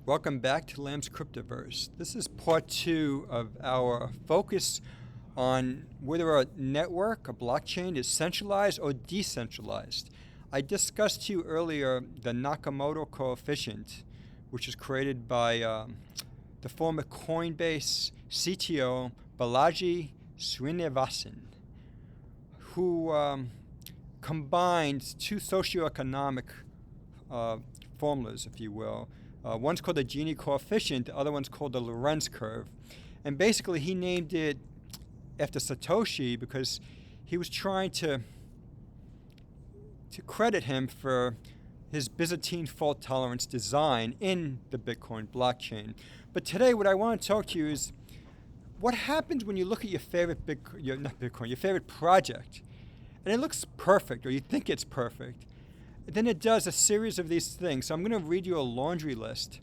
Welcome back to Lamb's Cryptoverse. This is part 2 of our focus on whether a network, a blockchain, is centralized or decentralized. I discussed to you earlier the Nakamoto Coefficient, which was created by the former Coinbase CTO Balaji Srinivasan, who combined two socioeconomic formulas, if you will. One's called the Gini coefficient, the other one's called the Lorenz curve. And basically he named it after Satoshi because he was trying to credit him for his Byzantine fault tolerance design in the Bitcoin blockchain. But today what I want to talk to you is what happens when you look at your favorite your favorite project and it looks perfect, or you think it's perfect. Then it does a series of these things. So I'm going to read you a laundry list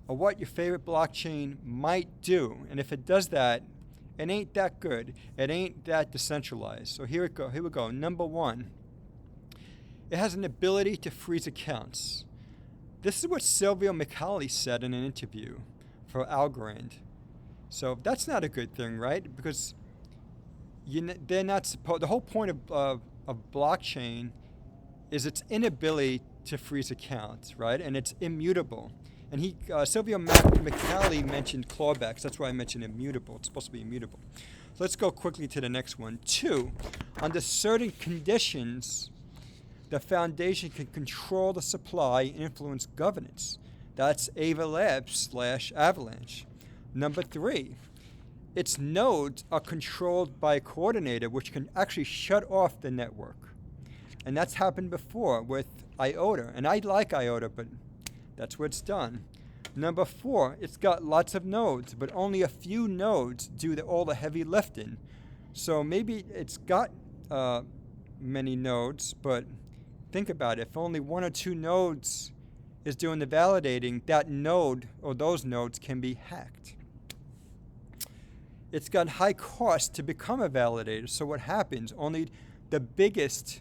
of what your favorite blockchain might do. And if it does that, it ain't that good. It ain't that decentralized. So here we go. Number 1, it has an ability to freeze accounts. This is what Silvio Micali said in an interview for Algorand. So that's not a good thing, right? Because they're not supposed. The whole point of blockchain is its inability to freeze accounts, right? And it's immutable. And Silvio Micali mentioned clawbacks. That's why I mentioned immutable. It's supposed to be immutable. So let's go quickly to the next one. 2, under certain conditions, the foundation can control the supply and influence governance. That's Ava Labs / Avalanche. Number 3, its nodes are controlled by a coordinator which can actually shut off the network. And that's happened before with IOTA. And I like IOTA, but that's what it's done. Number 4, it's got lots of nodes, but only a few nodes do all the heavy lifting. So maybe it's got many nodes, but think about it. If only 1 or 2 nodes is doing the validating, that node or those nodes can be hacked. It's got high cost to become a validator. So what happens? Only the biggest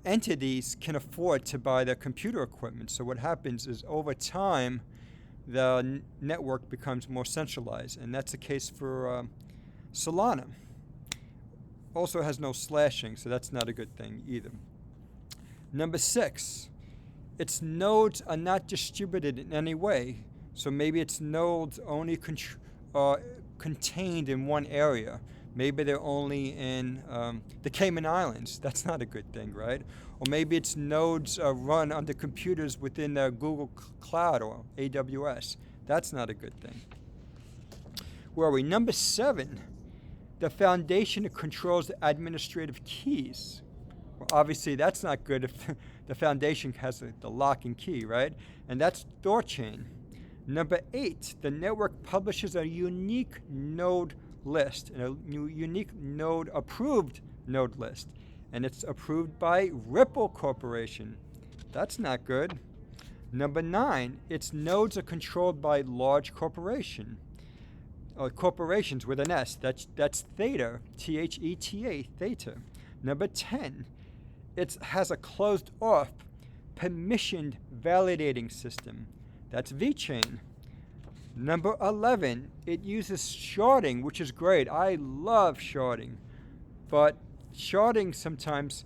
entities can afford to buy the computer equipment. So what happens is over time, the network becomes more centralized. And that's the case for Solana. Also has no slashing, so that's not a good thing either. Number 6, its nodes are not distributed in any way. So maybe its nodes only contained in one area. Maybe they're only in the Cayman Islands. That's not a good thing, right? Or maybe its nodes run on the computers within the Google Cloud or AWS. That's not a good thing. Where are we? Number 7, the foundation controls the administrative keys. Well, obviously, that's not good if the foundation has the lock and key, right? And that's ThorChain. Number 8, the network publishes a unique node list, and a unique node approved node list, and it's approved by Ripple Corporation. That's not good. Number 9, its nodes are controlled by large corporations with an S. That's Theta, Theta, Theta. Number 10, it has a closed off permissioned validating system. That's VeChain. Number 11, it uses sharding, which is great. I love sharding. But sharding sometimes,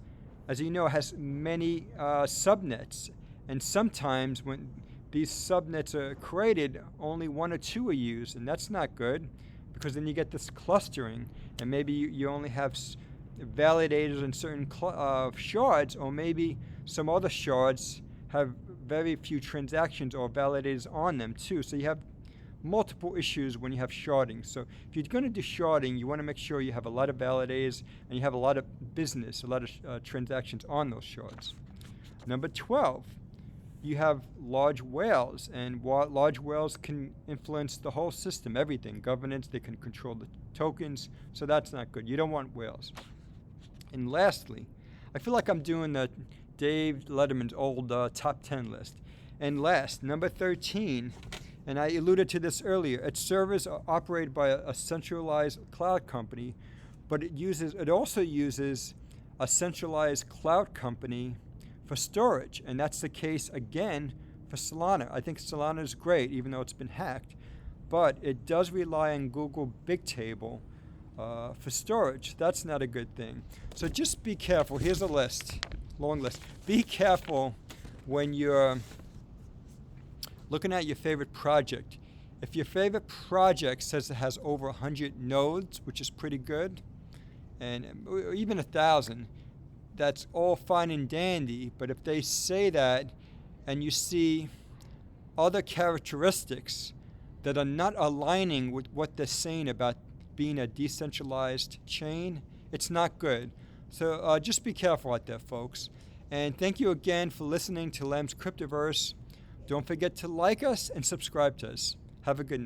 as you know, has many subnets. And sometimes when these subnets are created, only 1 or 2 are used. And that's not good, because then you get this clustering. And maybe you only have validators in certain shards, or maybe some other shards have very few transactions or validators on them too. So you have multiple issues when you have sharding. So if you're going to do sharding, you want to make sure you have a lot of validators and you have a lot of business, a lot of transactions on those shards. Number 12, you have large whales, and large whales can influence the whole system, everything, governance, they can control the tokens, so that's not good. You don't want whales. And lastly, I feel like I'm doing the Dave Letterman's old top 10 list. And last, number 13, and I alluded to this earlier, its servers are operated by a centralized cloud company, but it also uses a centralized cloud company for storage. And that's the case, again, for Solana. I think Solana is great, even though it's been hacked, but it does rely on Google Bigtable for storage. That's not a good thing. So just be careful. Here's a list, long list. Be careful when you're looking at your favorite project. If your favorite project says it has over 100 nodes, which is pretty good, and even 1,000, that's all fine and dandy. But if they say that and you see other characteristics that are not aligning with what they're saying about being a decentralized chain, it's not good. So just be careful out there, folks. And thank you again for listening to Lem's Cryptoverse. Don't forget to like us and subscribe to us. Have a good night.